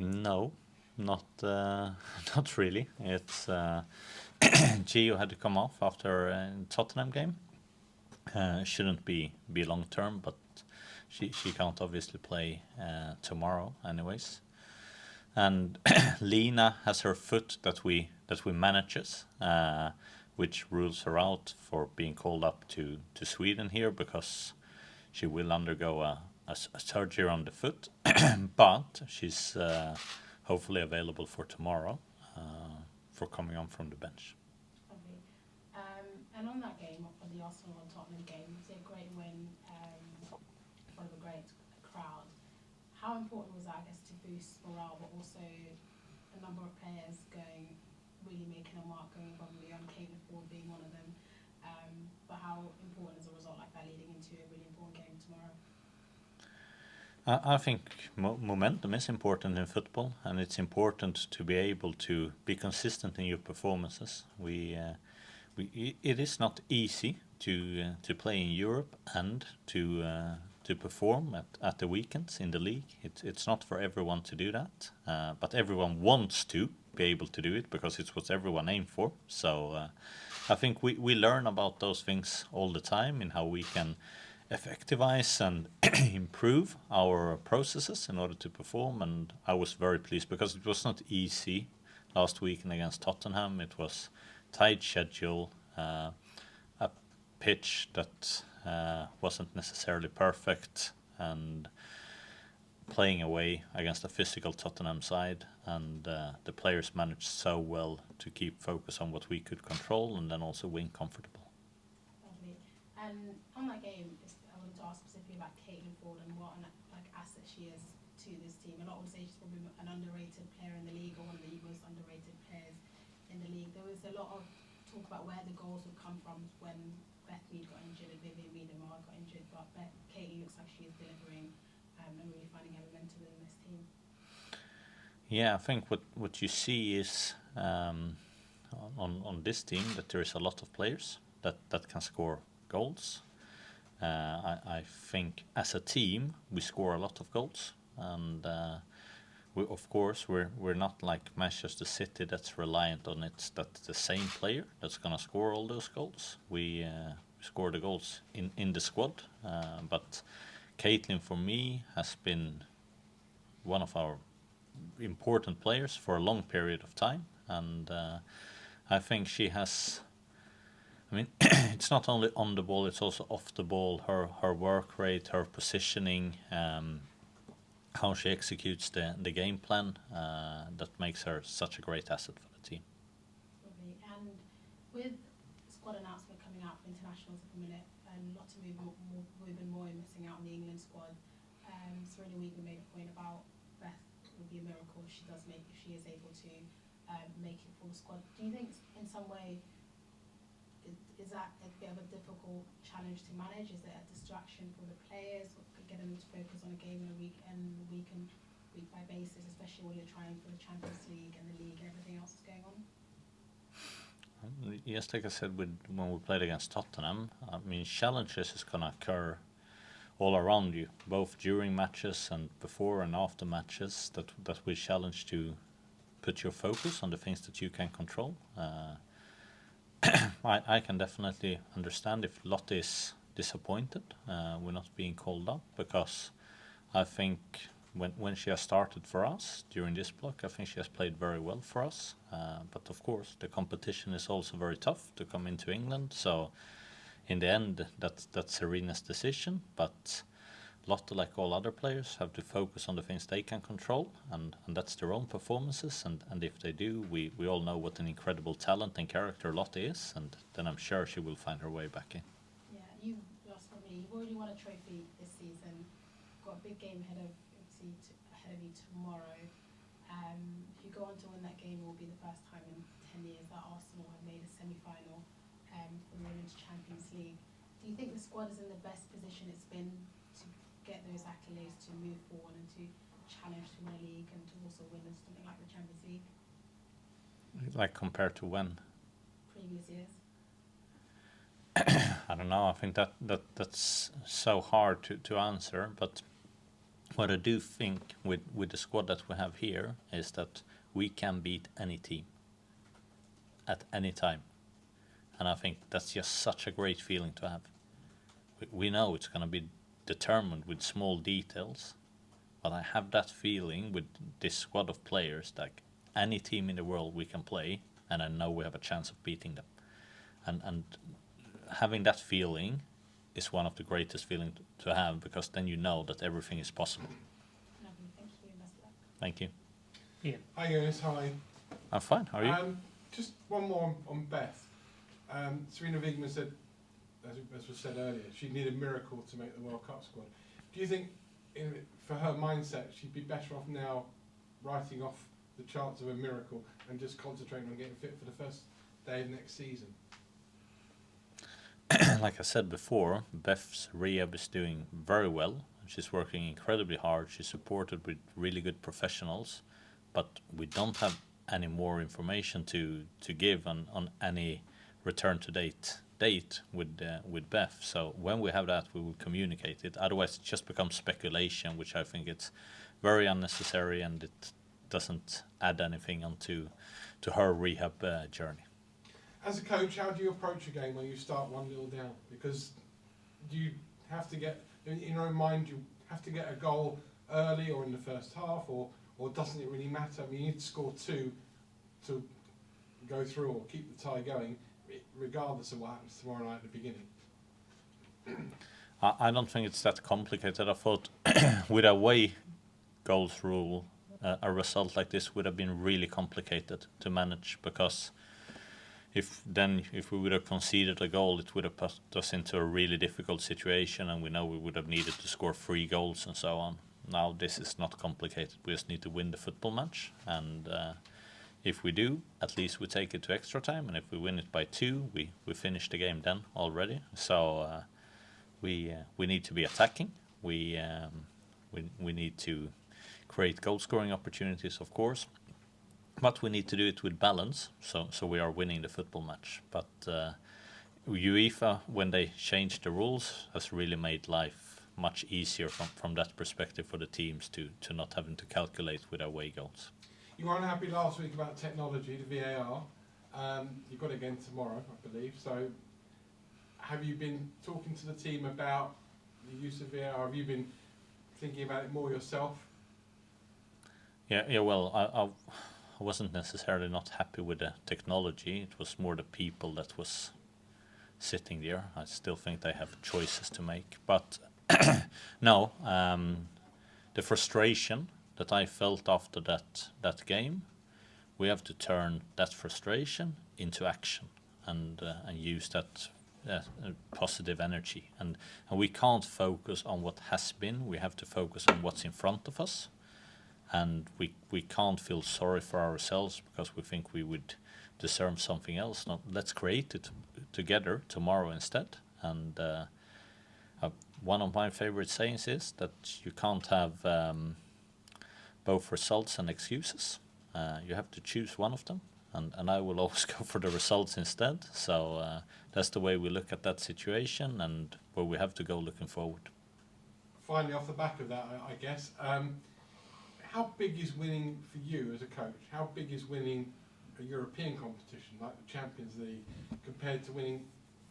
No, not not really. It's Gio had to come off after Tottenham game. Shouldn't be long term, but she can't obviously play tomorrow anyways. And Lina has her foot that we manages, which rules her out for being called up to Sweden here because she will undergo a surgery on the foot, but she's hopefully available for tomorrow for coming on from the bench. Lovely. And on that game, on the Arsenal and Tottenham game, it was a great win in front of a great crowd. How important was that, I guess, to boost morale, but also a number of players really making a mark, going above and beyond, Caitlin Ford being one of them. But how important is a result like that leading into a really important game tomorrow? I think momentum is important in football, and it's important to be able to be consistent in your performances. It is not easy to play in Europe and to perform at the weekends in the league. It's not for everyone to do that, but everyone wants to be able to do it because it's what everyone aims for. So I think we learn about those things all the time in how we can effectivize and improve our processes in order to perform. And I was very pleased because it was not easy last weekend against Tottenham. It was tight schedule, a pitch that wasn't necessarily perfect, and playing away against a physical Tottenham side, and the players managed so well to keep focus on what we could control and then also win comfortable. Lovely. And on that game, I wanted to ask specifically about Caitlin Ford and what an asset she is to this team. A lot would say she's probably an underrated player in the league, or one of the most underrated players in the league. There was a lot of talk about where the goals would come from when Beth Mead got injured and Vivian Miedemar got injured, but Katie looks like she is delivering and really finding her momentum in this team. Yeah, I think what you see is on this team that there is a lot of players that can score goals. I think as a team we score a lot of goals, and we're not like Manchester City that's reliant on that the same player that's gonna score all those goals. We score the goals in the squad, but Caitlin for me has been one of our important players for a long period of time, and I think she has. I mean, it's not only on the ball; it's also off the ball. Her work rate, her positioning, how she executes the game plan, that makes her such a great asset for the team. Lovely. And with squad announcement coming out for internationals at the minute, and lots of Ruben Moy missing out on the England squad, Serena Wiegman made a point about Beth would be a miracle if she is able to make it for the squad. Do you think in some way is that a bit of a difficult challenge to manage? Is it a distraction for the players, getting them to focus on a game in a week by basis, especially when you're trying for the Champions League and the league and everything else that's going on? Yes, like I said, when we played against Tottenham, I mean, challenges is going to occur all around you, both during matches and before and after matches, that we challenge to put your focus on the things that you can control. I can definitely understand if Lotte is disappointed we're not being called up, because I think when she has started for us during this block, I think she has played very well for us. But of course, the competition is also very tough to come into England. So in the end, that's Serena's decision. But Lotte, like all other players, have to focus on the things they can control, and that's their own performances. And if they do, we all know what an incredible talent and character Lotte is, and then I'm sure she will find her way back in. Yeah, you already won a trophy this season. Got a big game ahead of you tomorrow. If you go on to win that game, it will be the first time in 10 years that Arsenal have made a semi-final for the Women's Champions League. Do you think the squad is in the best position it's been to get those accolades, to move forward and to challenge to win a league and to also win something like the Champions League? Like compared to when? Previous years. I don't know. I think that's so hard to answer, but what I do think with the squad that we have here is that we can beat any team at any time. And I think that's just such a great feeling to have. We know it's going to be determined with small details, but I have that feeling with this squad of players that any team in the world we can play, and I know we have a chance of beating them. And having that feeling is one of the greatest feelings to have, because then you know that everything is possible. Lovely, thank you. Best of luck. Thank you. Ian. Hi Jonas, how are you? I'm fine. How are you? Just one more on Beth. Serena Wiegmann said, as was said earlier, she'd need a miracle to make the World Cup squad. Do you think, for her mindset, she'd be better off now writing off the chance of a miracle and just concentrating on getting fit for the first day of next season? Like I said before, Beth's rehab is doing very well. She's working incredibly hard. She's supported with really good professionals, but we don't have any more information to give on any return to date with Beth. So when we have that, we will communicate it. Otherwise, it just becomes speculation, which I think it's very unnecessary, and it doesn't add anything onto her rehab journey. As a coach, how do you approach a game when you start 1-0 down? Because do you have to get, in your own mind, you have to get a goal early or in the first half, or doesn't it really matter? I mean, you need to score 2 to go through or keep the tie going, regardless of what happens tomorrow night at the beginning. I don't think it's that complicated. I thought with a away goals rule, a result like this would have been really complicated to manage, because if we would have conceded a goal, it would have put us into a really difficult situation, and we know we would have needed to score 3 goals and so on. Now this is not complicated. We just need to win the football match, and if we do, at least we take it to extra time, and if we win it by 2, we finish the game then already. So we need to be attacking. We need to create goal scoring opportunities, of course. But we need to do it with balance, so we are winning the football match. But UEFA, when they changed the rules, has really made life much easier from that perspective for the teams to not having to calculate with away goals. You were unhappy last week about technology, the VAR. You've got it again tomorrow, I believe. So have you been talking to the team about the use of VAR? Have you been thinking about it more yourself? Yeah. Well, I wasn't necessarily not happy with the technology. It was more the people that was sitting there. I still think they have choices to make. But no, the frustration that I felt after that game, we have to turn that frustration into action and use that positive energy. And we can't focus on what has been. We have to focus on what's in front of us. And we can't feel sorry for ourselves because we think we would deserve something else. No, let's create it together tomorrow instead. And one of my favorite sayings is that you can't have both results and excuses. You have to choose one of them. And I will always go for the results instead. So that's the way we look at that situation and where we have to go looking forward. Finally, off the back of that, I guess, how big is winning for you as a coach? How big is winning a European competition like the Champions League compared to winning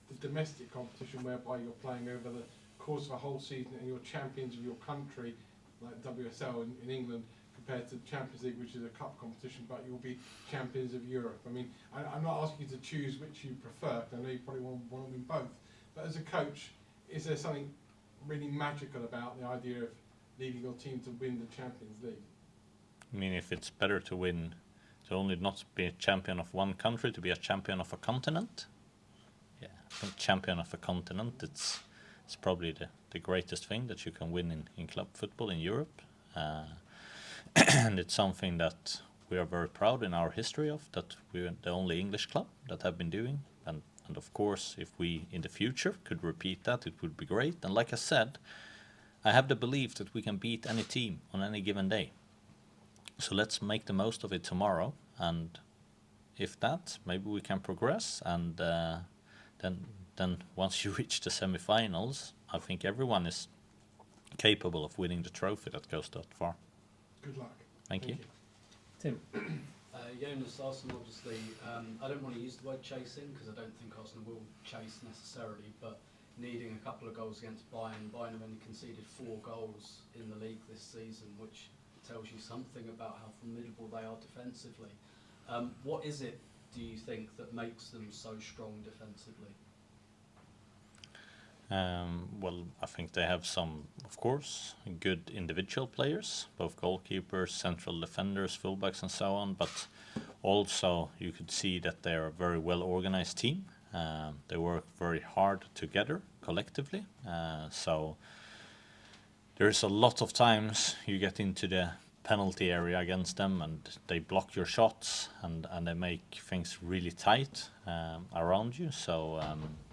the domestic competition whereby you're playing over the course of a whole season and you're champions of your country, like WSL in England, compared to the Champions League, which is a cup competition, but you'll be champions of Europe? I mean, I'm not asking you to choose which you prefer, because I know you probably want to win both. But as a coach, is there something really magical about the idea of leading your team to win the Champions League? I mean, if it's better to win, to only not be a champion of one country, to be a champion of a continent, yeah, I think champion of a continent, it's probably the greatest thing that you can win in club football in Europe. And it's something that we are very proud in our history of, that we're the only English club that have been doing. And of course, if we in the future could repeat that, it would be great. And like I said, I have the belief that we can beat any team on any given day. So let's make the most of it tomorrow, and if that, maybe we can progress, and then once you reach the semi-finals, I think everyone is capable of winning the trophy that goes that far. Good luck. Thank you. Tim. Jonas, Arsenal obviously, I don't want to use the word chasing because I don't think Arsenal will chase necessarily, but needing a couple of goals against Bayern. Bayern have only conceded 4 goals in the league this season, which tells you something about how formidable they are defensively. What is it, do you think, that makes them so strong defensively? Well, I think they have some, of course, good individual players, both goalkeepers, central defenders, fullbacks and so on, but also you could see that they're a very well organized team. They work very hard together, collectively, so there's a lot of times you get into the penalty area against them and they block your shots and they make things really tight around you, so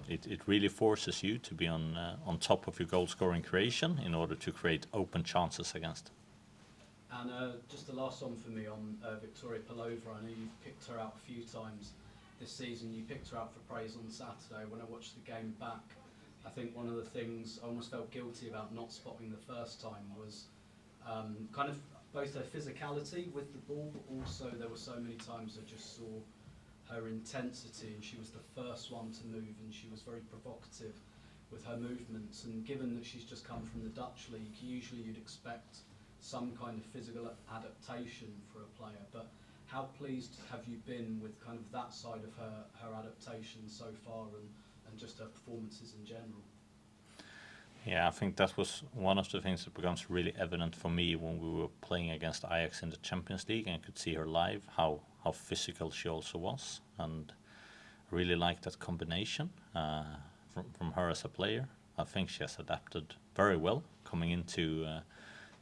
it really forces you to be on top of your goal scoring creation in order to create open chances against them. And just the last one for me on Victoria Pelova. I know you've picked her out a few times this season. You picked her out for praise on Saturday. When I watched the game back, I think one of the things I almost felt guilty about not spotting the first time was kind of both her physicality with the ball, but also there were so many times I just saw her intensity, and she was the first one to move, and she was very provocative with her movements. And given that she's just come from the Dutch league, usually you'd expect some kind of physical adaptation for a player, but how pleased have you been with kind of that side of her adaptation so far and just her performances in general? Yeah, I think that was one of the things that becomes really evident for me when we were playing against Ajax in the Champions League and I could see her live, how physical she also was, and I really like that combination from her as a player. I think she has adapted very well coming into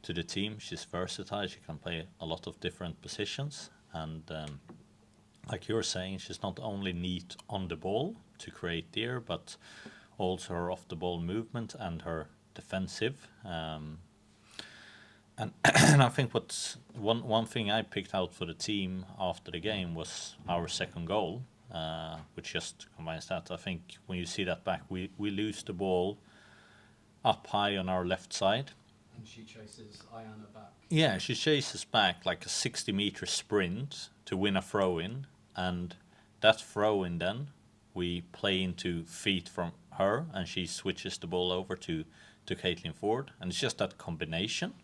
to the team. She's versatile, she can play a lot of different positions, and like you're saying, she's not only neat on the ball to create there, but also her off-the-ball movement and her defensive. And I think what's one thing I picked out for the team after the game was our second goal, which just combines that. I think when you see that back, we lose the ball up high on our left side. And she chases Ayana back. Yeah, she chases back like a 60-meter sprint to win a throw-in, and that throw-in then we play into feet from her, and she switches the ball over to Caitlin Ford, and it's just that combination,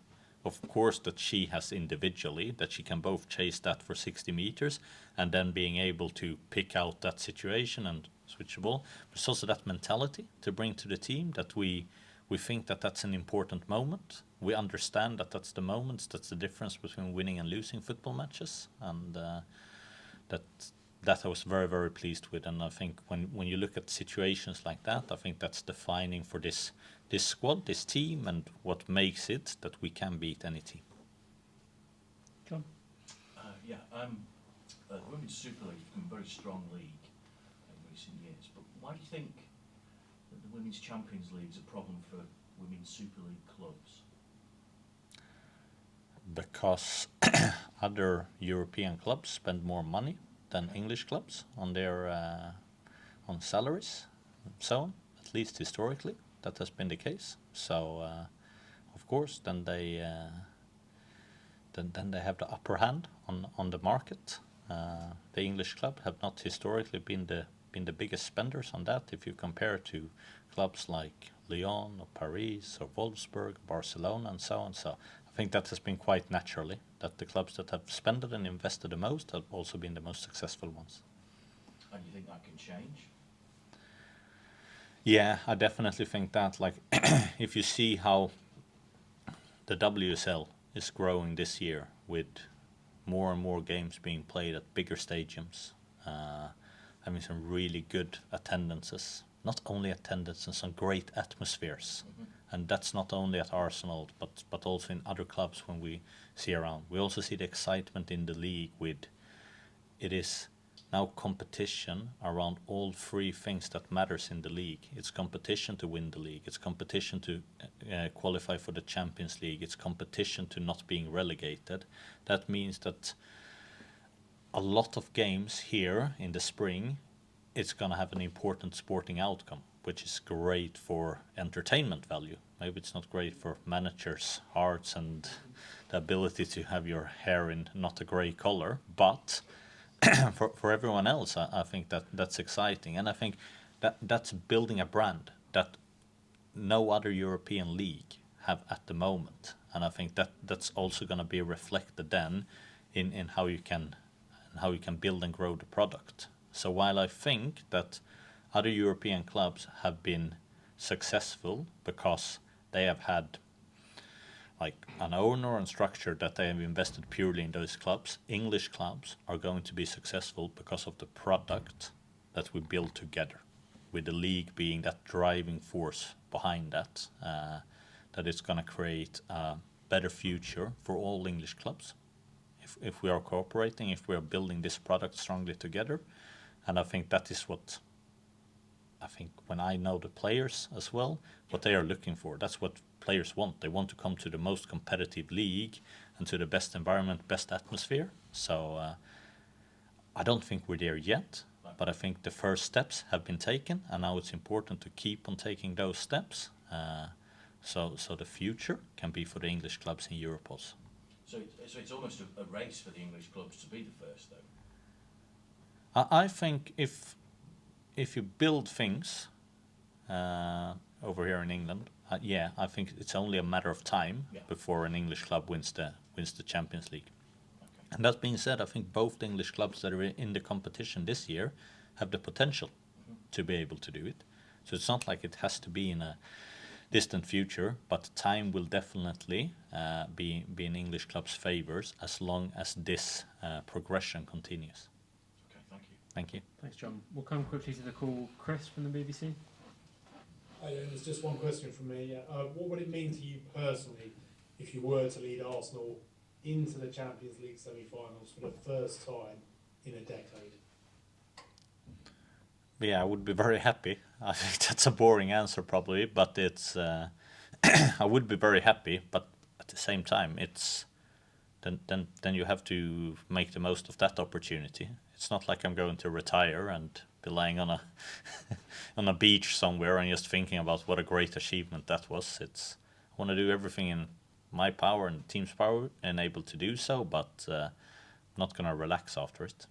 of course, that she has individually, that she can both chase that for 60 meters and then being able to pick out that situation and switch the ball. But it's also that mentality to bring to the team, that we think that that's an important moment. We understand that that's the moments, that's the difference between winning and losing football matches, and that I was very, very pleased with. And I think when you look at situations like that, I think that's defining for this squad, this team, and what makes it that we can beat any team. John? The Women's Super League has been a very strong league in recent years, but why do you think that the Women's Champions League is a problem for Women's Super League clubs? Because other European clubs spend more money than English clubs on their on salaries and so on. At least historically, that has been the case. So, of course, then they have the upper hand on the market. The English club have not historically been the biggest spenders on that. If you compare to clubs like Lyon or Paris or Wolfsburg, Barcelona, and so on. So I think that has been quite naturally that the clubs that have spent and invested the most have also been the most successful ones. And you think that can change? Yeah, I definitely think that. Like, if you see how the WSL is growing this year with more and more games being played at bigger stadiums, having some really good attendances, not only attendances, some great atmospheres. Mm-hmm. And that's not only at Arsenal, but also in other clubs when we see around. We also see the excitement in the league with it is now competition around all three things that matters in the league. It's competition to win the league. It's competition to qualify for the Champions League. It's competition to not being relegated. That means that a lot of games here in the spring, it's going to have an important sporting outcome, which is great for entertainment value. Maybe it's not great for managers' hearts and the ability to have your hair in not a grey color, but for everyone else, I think that's exciting, and I think that's building a brand that no other European league have at the moment, and I think that's also going to be reflected then in how you can build and grow the product. So while I think that other European clubs have been successful because they have had like an owner and structure that they have invested purely in those clubs, English clubs are going to be successful because of the product that we build together, with the league being that driving force behind that, that it's going to create a better future for all English clubs if we are cooperating, if we are building this product strongly together. And I think that is what I think when I know the players as well, what they are looking for. That's what players want. They want to come to the most competitive league and to the best environment, best atmosphere. So I don't think we're there yet, but I think the first steps have been taken, and now it's important to keep on taking those steps. So the future can be for the English clubs in Europe also. So it's almost a race for the English clubs to be the first, though. I think if you build things over here in England, I think it's only a matter of time before an English club wins the Champions League. Okay. And that being said, I think both the English clubs that are in the competition this year have the potential to be able to do it. So it's not like it has to be in a distant future, but time will definitely be in English clubs' favours as long as this progression continues. Okay, thank you. Thank you. Thanks, John. We'll come quickly to the call. Chris from the BBC. There's just one question from me. What would it mean to you personally if you were to lead Arsenal into the Champions League semi-finals for the first time in a decade? Yeah, I would be very happy. I think that's a boring answer probably, but it's I would be very happy, but at the same time it's then you have to make the most of that opportunity. It's not like I'm going to retire and be lying on a on a beach somewhere and just thinking about what a great achievement that was. I want to do everything in my power and the team's power and able to do so, but not going to relax after it.